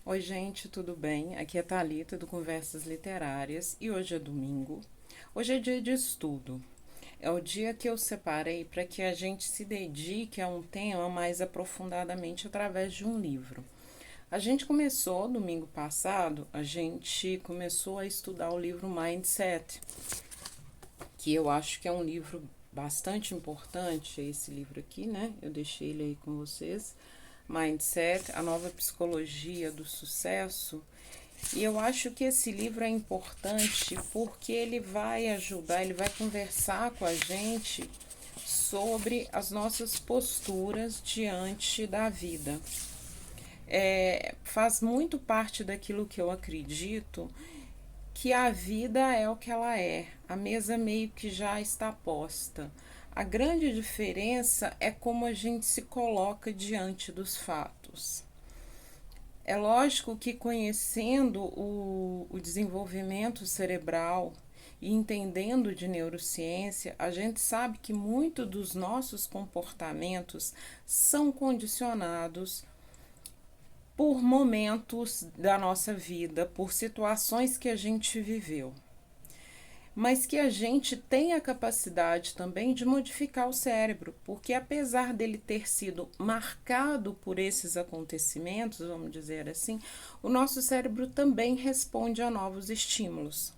Oi, gente, tudo bem? Aqui é Thalita do Conversas Literárias e hoje é domingo. Hoje é dia de estudo. É o dia que eu separei para que a gente se dedique a um tema mais aprofundadamente através de um livro. A gente começou domingo passado, a gente começou a estudar o livro Mindset, que eu acho que é um livro bastante importante, esse livro aqui, né? Eu deixei ele aí com vocês. Mindset, a nova psicologia do sucesso. E eu acho que esse livro é importante porque ele vai ajudar, ele vai conversar com a gente sobre as nossas posturas diante da vida. Faz muito parte daquilo que eu acredito, que a vida é o que ela é, a mesa meio que já está posta. A grande diferença é como a gente se coloca diante dos fatos. É lógico que conhecendo o desenvolvimento cerebral e entendendo de neurociência, a gente sabe que muito dos nossos comportamentos são condicionados por momentos da nossa vida, por situações que a gente viveu, mas que a gente tem a capacidade também de modificar o cérebro, porque apesar dele ter sido marcado por esses acontecimentos, vamos dizer assim, o nosso cérebro também responde a novos estímulos.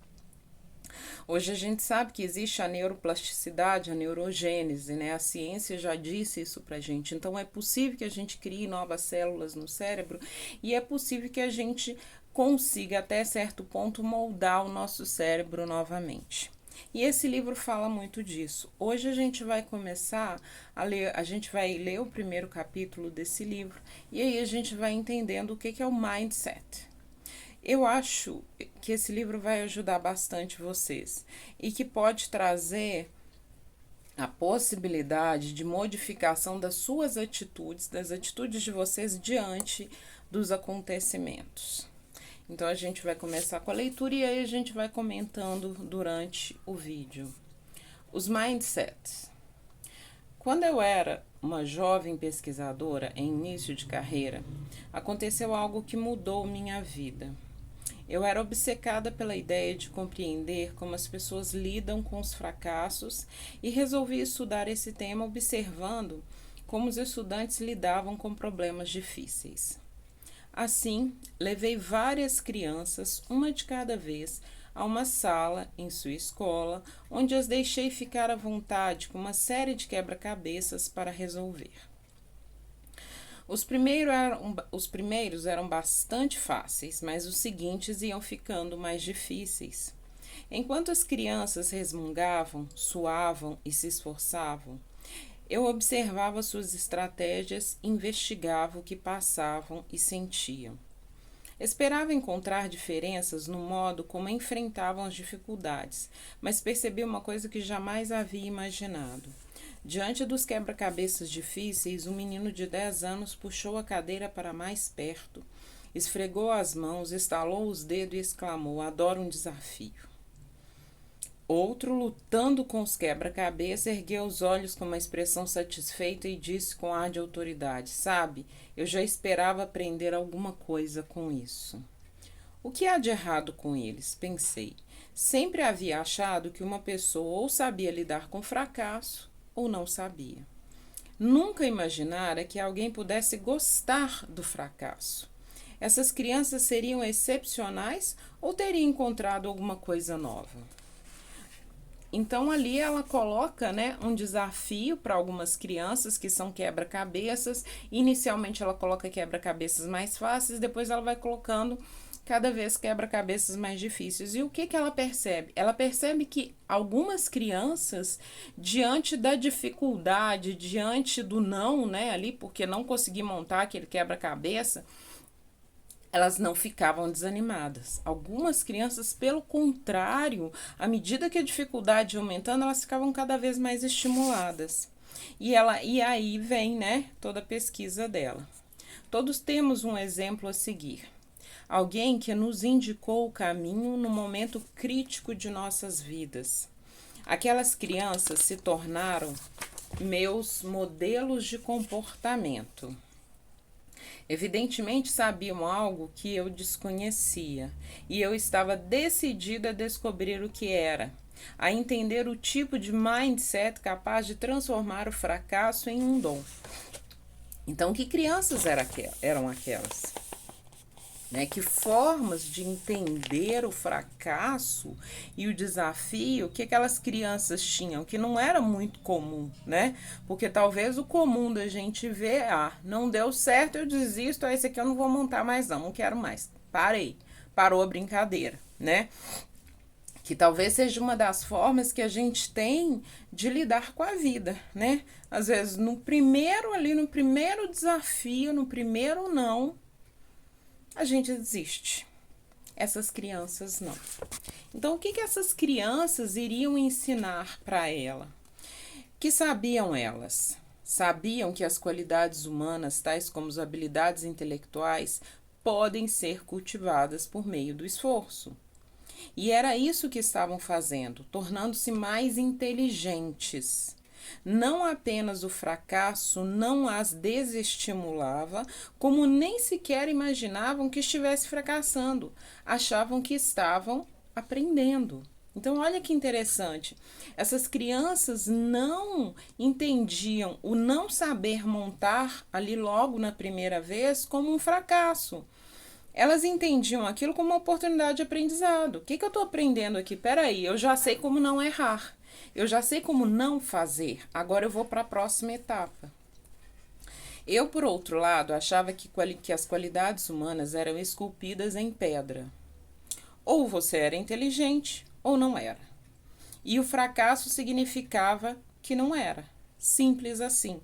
Hoje a gente sabe que existe a neuroplasticidade, a neurogênese, né? A ciência já disse isso pra gente. Então é possível que a gente crie novas células no cérebro e é possível que a gente consiga até certo ponto moldar o nosso cérebro novamente. E esse livro fala muito disso. Hoje a gente vai começar a ler, a gente vai ler o primeiro capítulo desse livro e aí a gente vai entendendo o que é o mindset. Eu acho que esse livro vai ajudar bastante vocês e que pode trazer a possibilidade de modificação das suas atitudes, das atitudes de vocês diante dos acontecimentos. Então a gente vai começar com a leitura e aí a gente vai comentando durante o vídeo. Os mindsets. Quando eu era uma jovem pesquisadora em início de carreira, aconteceu algo que mudou minha vida. Eu era obcecada pela ideia de compreender como as pessoas lidam com os fracassos e resolvi estudar esse tema observando como os estudantes lidavam com problemas difíceis. Assim, levei várias crianças, uma de cada vez, a uma sala em sua escola, onde as deixei ficar à vontade com uma série de quebra-cabeças para resolver. Os primeiros eram bastante fáceis, mas os seguintes iam ficando mais difíceis. Enquanto as crianças resmungavam, suavam e se esforçavam, eu observava suas estratégias, investigava o que passavam e sentiam. Esperava encontrar diferenças no modo como enfrentavam as dificuldades, mas percebi uma coisa que jamais havia imaginado. Diante dos quebra-cabeças difíceis, um menino de 10 anos puxou a cadeira para mais perto, esfregou as mãos, estalou os dedos e exclamou: "Adoro um desafio." Outro, lutando com os quebra-cabeça, ergueu os olhos com uma expressão satisfeita e disse com ar de autoridade: "Sabe, eu já esperava aprender alguma coisa com isso." O que há de errado com eles? Pensei. Sempre havia achado que uma pessoa ou sabia lidar com fracasso ou não sabia. Nunca imaginara que alguém pudesse gostar do fracasso. Essas crianças seriam excepcionais ou teriam encontrado alguma coisa nova? Então ali ela coloca, né, um desafio para algumas crianças que são quebra-cabeças. Inicialmente ela coloca quebra-cabeças mais fáceis, depois ela vai colocando cada vez quebra-cabeças mais difíceis. E o que ela percebe? Ela percebe que algumas crianças, diante da dificuldade, diante do não, né, ali, porque não consegui montar aquele quebra-cabeça, elas não ficavam desanimadas. Algumas crianças, pelo contrário, à medida que a dificuldade ia aumentando, elas ficavam cada vez mais estimuladas. E aí vem, né, toda a pesquisa dela. Todos temos um exemplo a seguir. Alguém que nos indicou o caminho no momento crítico de nossas vidas. Aquelas crianças se tornaram meus modelos de comportamento. Evidentemente sabiam algo que eu desconhecia, e eu estava decidida a descobrir o que era, a entender o tipo de mindset capaz de transformar o fracasso em um dom. Então, que crianças eram aquelas? Né? Que formas de entender o fracasso e o desafio que aquelas crianças tinham, que não era muito comum, né? Porque talvez o comum da gente ver, não deu certo, eu desisto, esse aqui eu não vou montar mais não quero mais, parei, parou a brincadeira, né? Que talvez seja uma das formas que a gente tem de lidar com a vida, né? Às vezes no primeiro desafio, no primeiro não, a gente desiste. Essas crianças não. Então, o que essas crianças iriam ensinar para ela? Que sabiam elas? Sabiam que as qualidades humanas, tais como as habilidades intelectuais, podem ser cultivadas por meio do esforço. E era isso que estavam fazendo, tornando-se mais inteligentes. Não apenas o fracasso não as desestimulava, como nem sequer imaginavam que estivesse fracassando, achavam que estavam aprendendo. Então, olha que interessante. Essas crianças não entendiam o não saber montar ali logo na primeira vez como um fracasso. Elas entendiam aquilo como uma oportunidade de aprendizado. O que eu estou aprendendo aqui? Peraí, eu já sei como não errar. Eu já sei como não fazer. Agora eu vou para a próxima etapa. Eu, por outro lado, achava que as qualidades humanas eram esculpidas em pedra. Ou você era inteligente ou não era. E o fracasso significava que não era. Simples assim.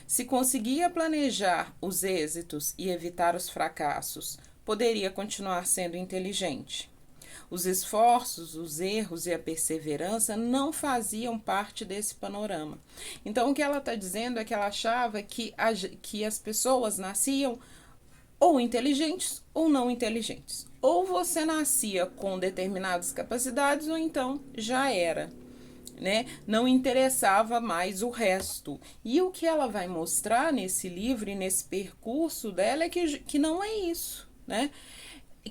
Se conseguia planejar os êxitos e evitar os fracassos, poderia continuar sendo inteligente. Os esforços, os erros e a perseverança não faziam parte desse panorama. Então, o que ela está dizendo é que ela achava que as pessoas nasciam ou inteligentes ou não inteligentes. Ou você nascia com determinadas capacidades ou então já era. Né? Não interessava mais o resto. E o que ela vai mostrar nesse livro e nesse percurso dela é que não é isso, né?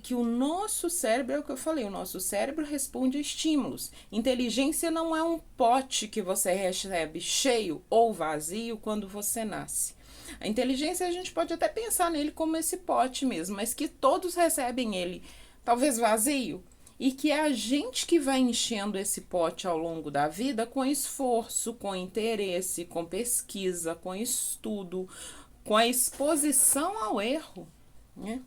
Que o nosso cérebro, é o que eu falei, o nosso cérebro responde a estímulos. Inteligência não é um pote que você recebe cheio ou vazio quando você nasce. A inteligência a gente pode até pensar nele como esse pote mesmo, mas que todos recebem ele, talvez vazio, e que é a gente que vai enchendo esse pote ao longo da vida com esforço, com interesse, com pesquisa, com estudo, com a exposição ao erro, né?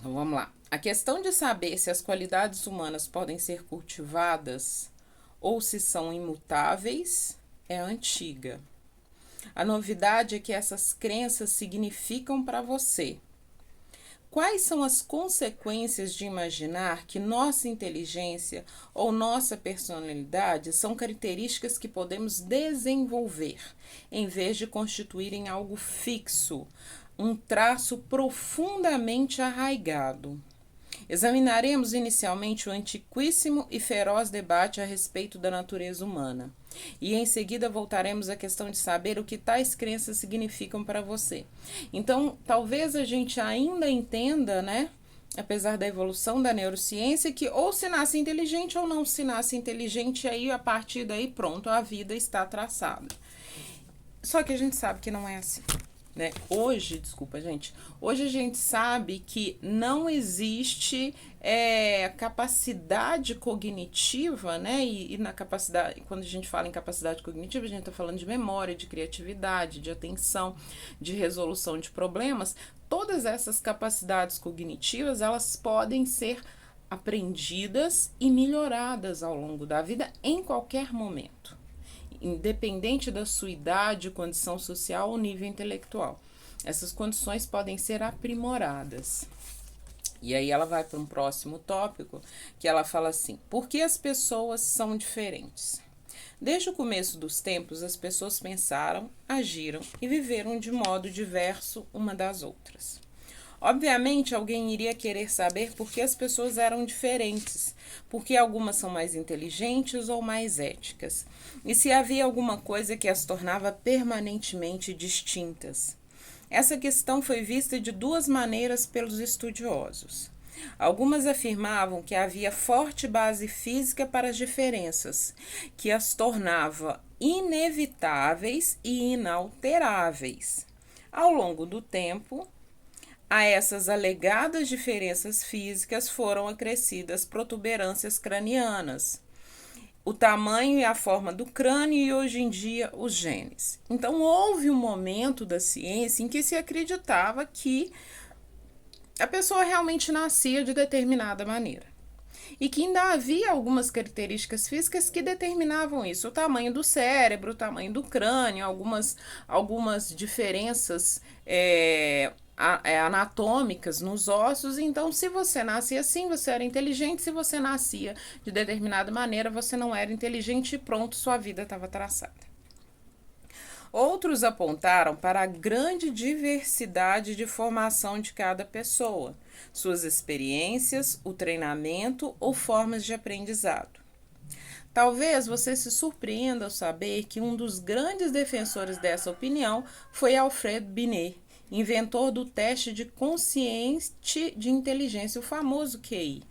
Então vamos lá. A questão de saber se as qualidades humanas podem ser cultivadas ou se são imutáveis é antiga. A novidade é que essas crenças significam para você. Quais são as consequências de imaginar que nossa inteligência ou nossa personalidade são características que podemos desenvolver, em vez de constituírem algo fixo, um traço profundamente arraigado? Examinaremos inicialmente o antiquíssimo e feroz debate a respeito da natureza humana. E em seguida voltaremos à questão de saber o que tais crenças significam para você. Então, talvez a gente ainda entenda, né, apesar da evolução da neurociência, que ou se nasce inteligente ou não se nasce inteligente, aí a partir daí pronto, a vida está traçada. Só que a gente sabe que não é assim. Né? Hoje a gente sabe que não existe capacidade cognitiva, né? E na capacidade, quando a gente fala em capacidade cognitiva, a gente está falando de memória, de criatividade, de atenção, de resolução de problemas. Todas essas capacidades cognitivas, elas podem ser aprendidas e melhoradas ao longo da vida em qualquer momento, independente da sua idade, condição social ou nível intelectual. Essas condições podem ser aprimoradas. E aí ela vai para um próximo tópico, que ela fala assim: por que as pessoas são diferentes? Desde o começo dos tempos, as pessoas pensaram, agiram e viveram de modo diverso uma das outras. Obviamente, alguém iria querer saber por que as pessoas eram diferentes, porque algumas são mais inteligentes ou mais éticas, e se havia alguma coisa que as tornava permanentemente distintas. Essa questão foi vista de duas maneiras pelos estudiosos. Algumas afirmavam que havia forte base física para as diferenças, que as tornava inevitáveis e inalteráveis. Ao longo do tempo, a essas alegadas diferenças físicas foram acrescidas protuberâncias cranianas, o tamanho e a forma do crânio e hoje em dia os genes. Então houve um momento da ciência em que se acreditava que a pessoa realmente nascia de determinada maneira. E que ainda havia algumas características físicas que determinavam isso. O tamanho do cérebro, o tamanho do crânio, algumas diferenças anatômicas nos ossos. Então, se você nascia assim, você era inteligente. Se você nascia de determinada maneira, você não era inteligente e pronto, sua vida estava traçada. Outros apontaram para a grande diversidade de formação de cada pessoa, suas experiências, o treinamento ou formas de aprendizado. Talvez você se surpreenda ao saber que um dos grandes defensores dessa opinião foi Alfred Binet, inventor do teste de consciente de inteligência, o famoso QI.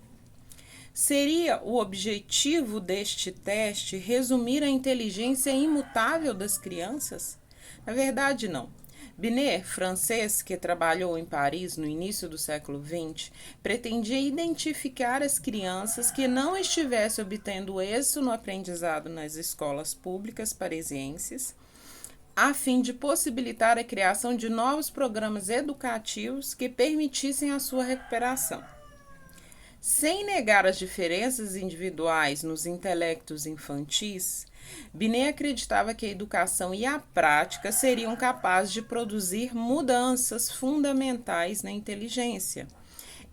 Seria o objetivo deste teste resumir a inteligência imutável das crianças? Na verdade, não. Binet, francês que trabalhou em Paris no início do século XX, pretendia identificar as crianças que não estivessem obtendo êxito no aprendizado nas escolas públicas parisienses, a fim de possibilitar a criação de novos programas educativos que permitissem a sua recuperação. Sem negar as diferenças individuais nos intelectos infantis, Binet acreditava que a educação e a prática seriam capazes de produzir mudanças fundamentais na inteligência.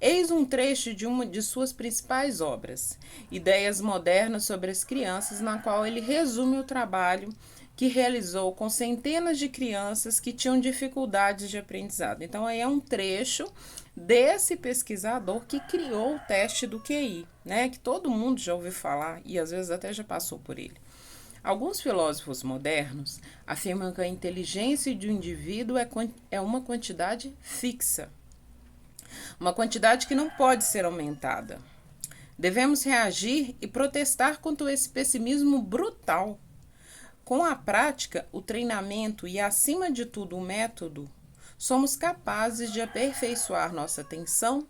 Eis um trecho de uma de suas principais obras, Ideias Modernas sobre as Crianças, na qual ele resume o trabalho que realizou com centenas de crianças que tinham dificuldades de aprendizado. Então, aí é um trecho desse pesquisador que criou o teste do QI, né? Que todo mundo já ouviu falar e às vezes até já passou por ele. Alguns filósofos modernos afirmam que a inteligência de um indivíduo é uma quantidade fixa, uma quantidade que não pode ser aumentada. Devemos reagir e protestar contra esse pessimismo brutal. Com a prática, o treinamento e, acima de tudo, o método, somos capazes de aperfeiçoar nossa atenção,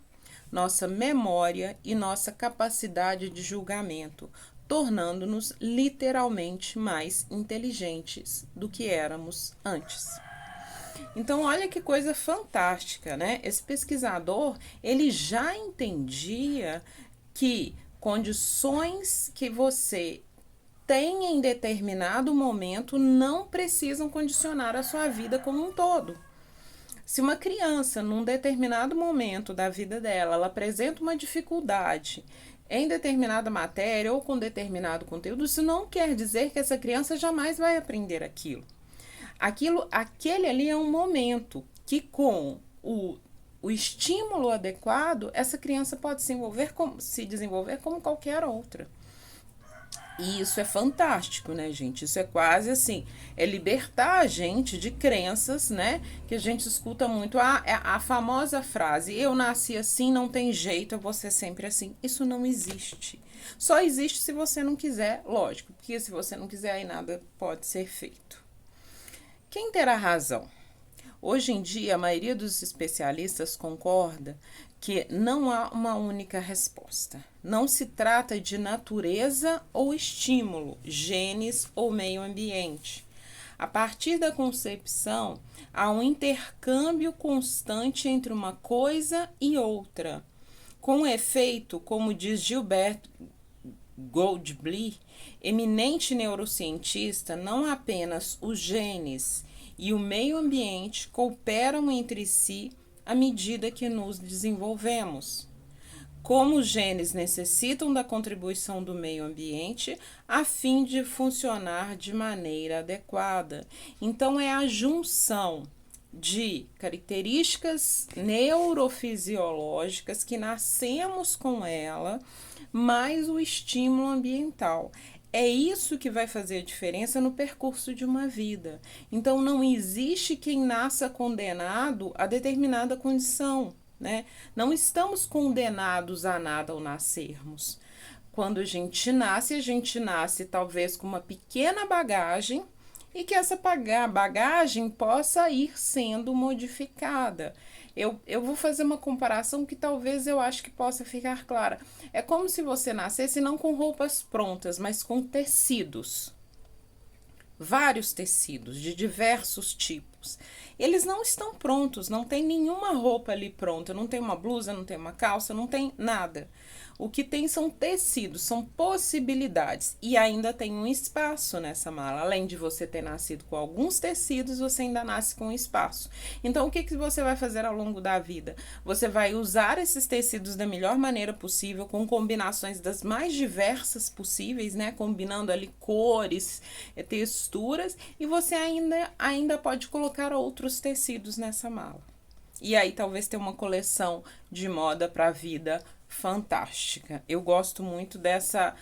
nossa memória e nossa capacidade de julgamento, tornando-nos literalmente mais inteligentes do que éramos antes. Então, olha que coisa fantástica, né? Esse pesquisador, ele já entendia que condições que você tem em determinado momento não precisam condicionar a sua vida como um todo. Se uma criança, num determinado momento da vida dela, ela apresenta uma dificuldade em determinada matéria ou com determinado conteúdo, isso não quer dizer que essa criança jamais vai aprender aquilo. Aquele ali é um momento que, com o estímulo adequado, essa criança pode se desenvolver como qualquer outra. E isso é fantástico, né, gente? Isso é quase assim, é libertar a gente de crenças, né? Que a gente escuta muito, a famosa frase, eu nasci assim, não tem jeito, eu vou ser sempre assim. Isso não existe. Só existe se você não quiser, lógico, porque se você não quiser, aí nada pode ser feito. Quem terá razão? Hoje em dia, a maioria dos especialistas concorda que não há uma única resposta. Não se trata de natureza ou estímulo, genes ou meio ambiente. A partir da concepção, há um intercâmbio constante entre uma coisa e outra. Com efeito, como diz Gilbert Goldbly, eminente neurocientista, não apenas os genes e o meio ambiente cooperam entre si à medida que nos desenvolvemos. Como os genes necessitam da contribuição do meio ambiente a fim de funcionar de maneira adequada. Então, é a junção de características neurofisiológicas que nascemos com ela, mais o estímulo ambiental. É isso que vai fazer a diferença no percurso de uma vida. Então, não existe quem nasça condenado a determinada condição, né? Não estamos condenados a nada ao nascermos. Quando a gente nasce talvez com uma pequena bagagem e que essa bagagem possa ir sendo modificada. Eu vou fazer uma comparação que talvez eu acho que possa ficar clara. É como se você nascesse não com roupas prontas, mas com tecidos. Vários tecidos de diversos tipos. Eles não estão prontos, não tem nenhuma roupa ali pronta, não tem uma blusa, não tem uma calça, não tem nada. O que tem são tecidos, são possibilidades e ainda tem um espaço nessa mala. Além de você ter nascido com alguns tecidos, você ainda nasce com espaço. Então, o que você vai fazer ao longo da vida? Você vai usar esses tecidos da melhor maneira possível, com combinações das mais diversas possíveis, né? Combinando ali cores, texturas, e você ainda pode colocar outros tecidos nessa mala. E aí talvez ter uma coleção de moda para a vida fantástica. Eu gosto muito dessa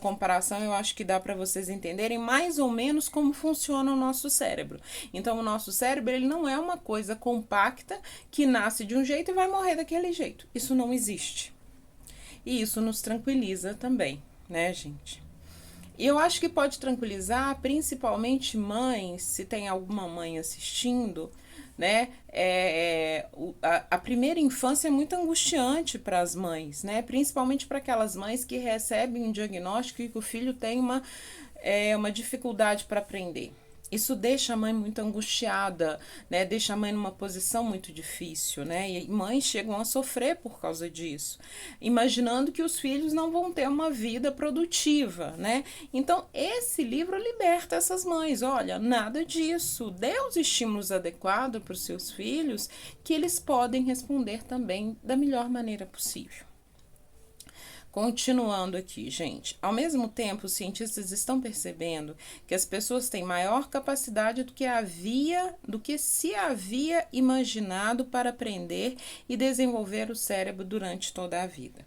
comparação, eu acho que dá para vocês entenderem mais ou menos como funciona o nosso cérebro. Então, o nosso cérebro, ele não é uma coisa compacta que nasce de um jeito e vai morrer daquele jeito. Isso não existe. E isso nos tranquiliza também, né, gente? E eu acho que pode tranquilizar principalmente mães, se tem alguma mãe assistindo, né? A primeira infância é muito angustiante para as mães, né? Principalmente para aquelas mães que recebem um diagnóstico e que o filho tem uma dificuldade para aprender. Isso deixa a mãe muito angustiada, né? Deixa a mãe numa posição muito difícil, né? E mães chegam a sofrer por causa disso, imaginando que os filhos não vão ter uma vida produtiva, né? Então, esse livro liberta essas mães. Olha, nada disso. Dê os estímulos adequados para os seus filhos, que eles podem responder também da melhor maneira possível. Continuando aqui, gente. Ao mesmo tempo, os cientistas estão percebendo que as pessoas têm maior capacidade do que se havia imaginado para aprender e desenvolver o cérebro durante toda a vida.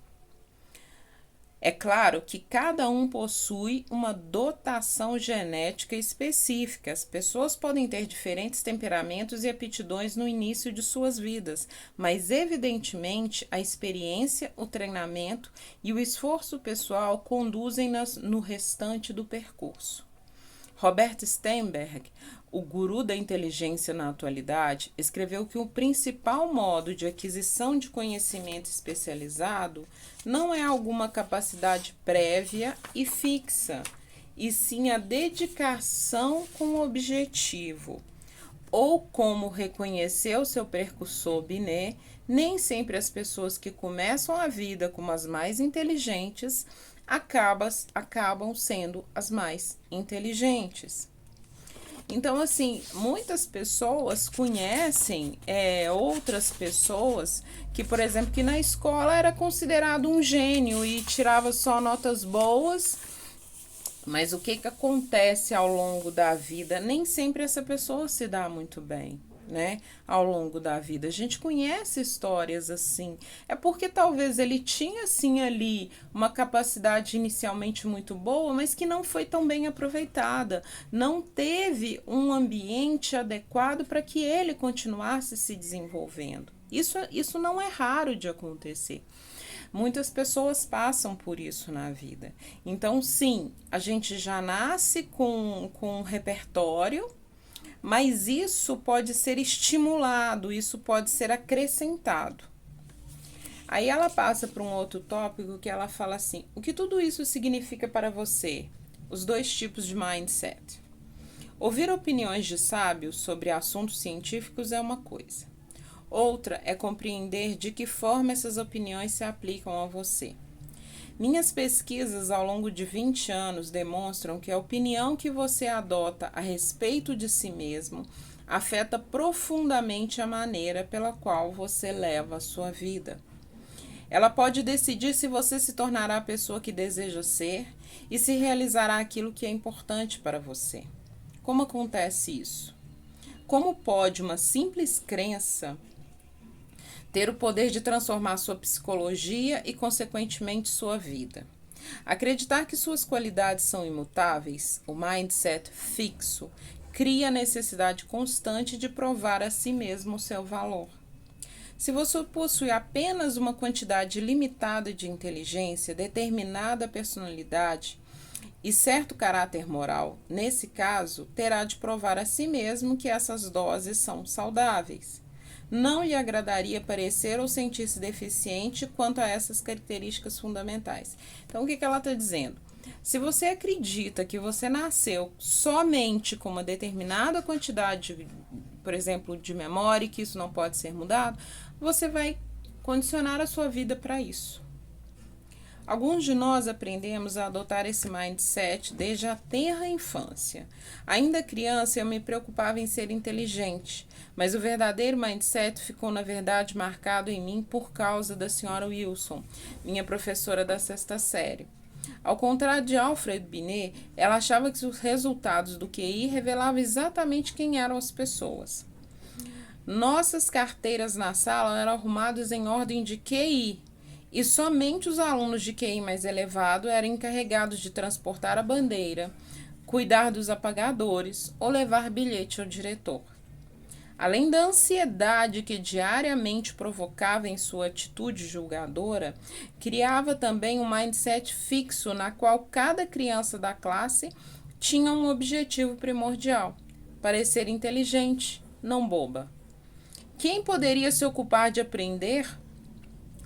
É claro que cada um possui uma dotação genética específica. As pessoas podem ter diferentes temperamentos e aptidões no início de suas vidas, mas evidentemente a experiência, o treinamento e o esforço pessoal conduzem-nas no restante do percurso. Robert Sternberg, o guru da inteligência na atualidade, escreveu que o principal modo de aquisição de conhecimento especializado não é alguma capacidade prévia e fixa, e sim a dedicação com o objetivo. Ou como reconheceu seu precursor Binet, nem sempre as pessoas que começam a vida como as mais inteligentes acabam sendo as mais inteligentes. Então, assim, muitas pessoas conhecem outras pessoas que, por exemplo, que na escola era considerado um gênio e tirava só notas boas, mas o que acontece ao longo da vida? Nem sempre essa pessoa se dá muito bem, né? Ao longo da vida. A gente conhece histórias assim. É porque talvez ele tinha, assim, ali uma capacidade inicialmente muito boa, mas que não foi tão bem aproveitada. Não teve um ambiente adequado para que ele continuasse se desenvolvendo. Isso não é raro de acontecer. Muitas pessoas passam por isso na vida. Então, sim, a gente já nasce com um repertório, mas isso pode ser estimulado, isso pode ser acrescentado. Aí ela passa para um outro tópico que ela fala assim: o que tudo isso significa para você? Os dois tipos de mindset. Ouvir opiniões de sábios sobre assuntos científicos é uma coisa. Outra é compreender de que forma essas opiniões se aplicam a você. Minhas pesquisas ao longo de 20 anos demonstram que a opinião que você adota a respeito de si mesmo afeta profundamente a maneira pela qual você leva a sua vida. Ela pode decidir se você se tornará a pessoa que deseja ser e se realizará aquilo que é importante para você. Como acontece isso? Como pode uma simples crença ter o poder de transformar sua psicologia e, consequentemente, sua vida? Acreditar que suas qualidades são imutáveis, o mindset fixo, cria a necessidade constante de provar a si mesmo o seu valor. Se você possui apenas uma quantidade limitada de inteligência, determinada personalidade e certo caráter moral, nesse caso, terá de provar a si mesmo que essas doses são saudáveis. Não lhe agradaria parecer ou sentir-se deficiente quanto a essas características fundamentais. Então, o que ela está dizendo? Se você acredita que você nasceu somente com uma determinada quantidade, por exemplo, de memória e que isso não pode ser mudado, você vai condicionar a sua vida para isso. Alguns de nós aprendemos a adotar esse mindset desde a tenra infância. Ainda criança, eu me preocupava em ser inteligente, mas o verdadeiro mindset ficou, na verdade, marcado em mim por causa da senhora Wilson, minha professora da 6ª série. Ao contrário de Alfred Binet, ela achava que os resultados do QI revelavam exatamente quem eram as pessoas. Nossas carteiras na sala eram arrumadas em ordem de QI, e somente os alunos de QI mais elevado eram encarregados de transportar a bandeira, cuidar dos apagadores ou levar bilhete ao diretor. Além da ansiedade que diariamente provocava em sua atitude julgadora, criava também um mindset fixo na qual cada criança da classe tinha um objetivo primordial: parecer inteligente, não boba. Quem poderia se ocupar de aprender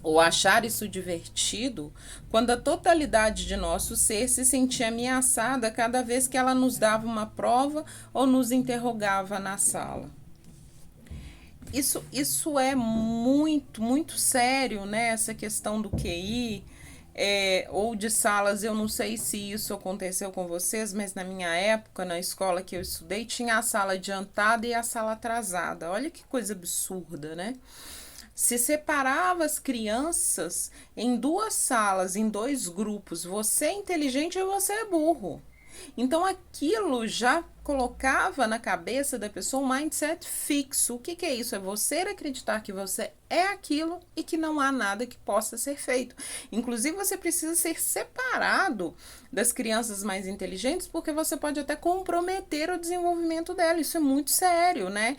ou achar isso divertido quando a totalidade de nosso ser se sentia ameaçada cada vez que ela nos dava uma prova ou nos interrogava na sala? Isso é muito sério, né? Essa questão do QI ou de salas. Eu não sei se isso aconteceu com vocês, mas na minha época, na escola que eu estudei, tinha a sala adiantada e a sala atrasada. Olha que coisa absurda, né? Se separava as crianças em 2 salas, em 2 grupos. Você é inteligente e você é burro. Então aquilo já colocava na cabeça da pessoa um mindset fixo. O que é isso? É você acreditar que você é aquilo e que não há nada que possa ser feito. Inclusive, você precisa ser separado das crianças mais inteligentes, porque você pode até comprometer o desenvolvimento dela. Isso é muito sério, né?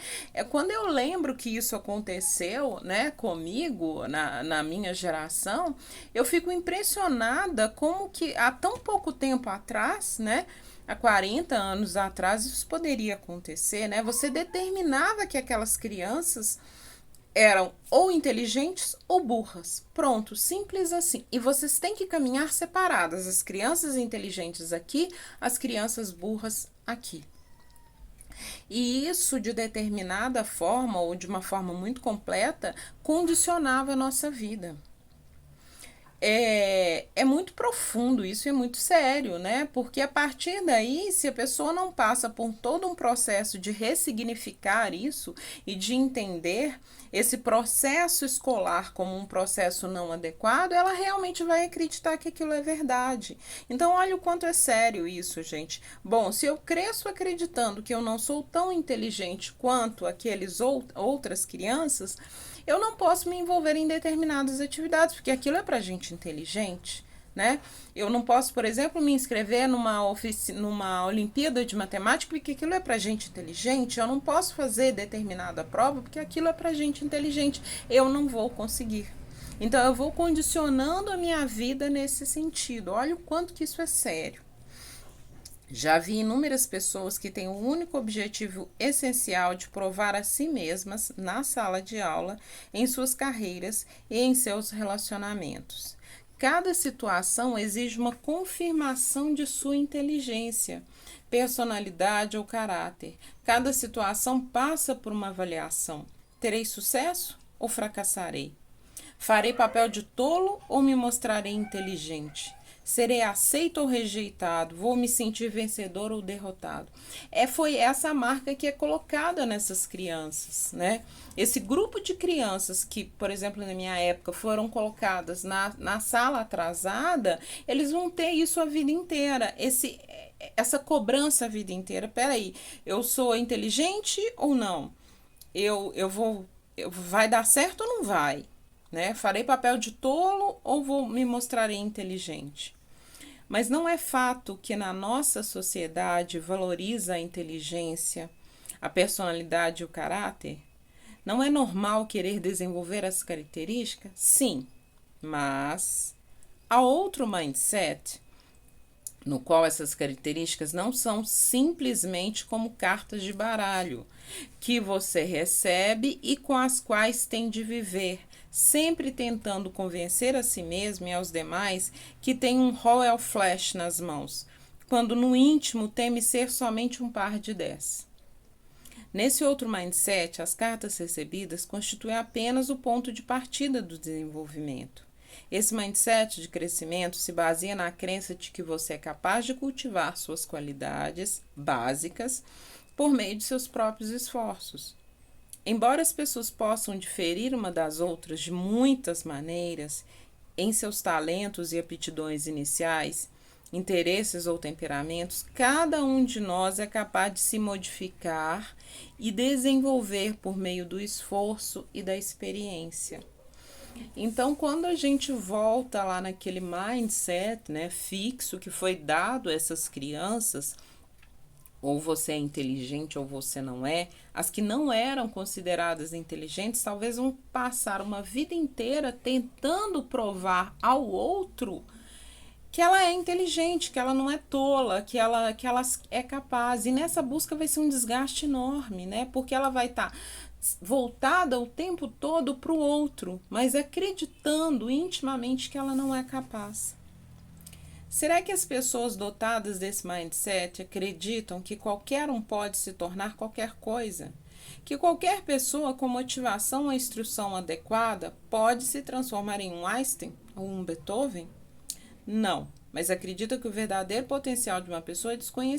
Quando eu lembro que isso aconteceu, né, comigo, na minha geração, eu fico impressionada como que há tão pouco tempo atrás, né, há 40 anos atrás, isso poderia acontecer, né? Você determinava que aquelas crianças eram ou inteligentes ou burras. Pronto, simples assim. E vocês têm que caminhar separadas. As crianças inteligentes aqui, as crianças burras aqui. E isso, de determinada forma, ou de uma forma muito completa, condicionava a nossa vida. É muito profundo isso, é muito sério, né? Porque a partir daí, se a pessoa não passa por todo um processo de ressignificar isso e de entender esse processo escolar como um processo não adequado, ela realmente vai acreditar que aquilo é verdade. Então, olha o quanto é sério isso, gente. Bom, se eu cresço acreditando que eu não sou tão inteligente quanto aqueles outras crianças, eu não posso me envolver em determinadas atividades, porque aquilo é para gente inteligente, né? Eu não posso, por exemplo, me inscrever numa Olimpíada de Matemática, porque aquilo é para gente inteligente. Eu não posso fazer determinada prova, porque aquilo é para gente inteligente. Eu não vou conseguir. Então, eu vou condicionando a minha vida nesse sentido. Olha o quanto que isso é sério. Já vi inúmeras pessoas que têm o único objetivo essencial de provar a si mesmas na sala de aula, em suas carreiras e em seus relacionamentos. Cada situação exige uma confirmação de sua inteligência, personalidade ou caráter. Cada situação passa por uma avaliação. Terei sucesso ou fracassarei? Farei papel de tolo ou me mostrarei inteligente? Serei aceito ou rejeitado? Vou me sentir vencedor ou derrotado? Foi essa marca que é colocada nessas crianças, né? Esse grupo de crianças que, por exemplo, na minha época, foram colocadas na sala atrasada, eles vão ter isso a vida inteira. Essa cobrança a vida inteira. Peraí, eu sou inteligente ou não? Vai dar certo ou não vai? Né? Farei papel de tolo ou me mostrarei inteligente? Mas não é fato que na nossa sociedade valoriza a inteligência, a personalidade e o caráter? Não é normal querer desenvolver as características? Sim, mas há outro mindset no qual essas características não são simplesmente como cartas de baralho que você recebe e com as quais tem de viver, sempre tentando convencer a si mesmo e aos demais que tem um Royal Flush nas mãos, quando no íntimo teme ser somente um par de 10. Nesse outro mindset, as cartas recebidas constituem apenas o ponto de partida do desenvolvimento. Esse mindset de crescimento se baseia na crença de que você é capaz de cultivar suas qualidades básicas por meio de seus próprios esforços. Embora as pessoas possam diferir uma das outras de muitas maneiras em seus talentos e aptidões iniciais, interesses ou temperamentos, cada um de nós é capaz de se modificar e desenvolver por meio do esforço e da experiência. Então, quando a gente volta lá naquele mindset, né, fixo que foi dado a essas crianças, ou você é inteligente ou você não é, as que não eram consideradas inteligentes talvez vão passar uma vida inteira tentando provar ao outro que ela é inteligente, que ela não é tola, que ela é capaz. E nessa busca vai ser um desgaste enorme, né? Porque ela vai estar voltada o tempo todo para o outro, mas acreditando intimamente que ela não é capaz. Será que as pessoas dotadas desse mindset acreditam que qualquer um pode se tornar qualquer coisa? Que qualquer pessoa com motivação ou instrução adequada pode se transformar em um Einstein ou um Beethoven? Não, mas acredita que o verdadeiro potencial de uma pessoa é desconhecido.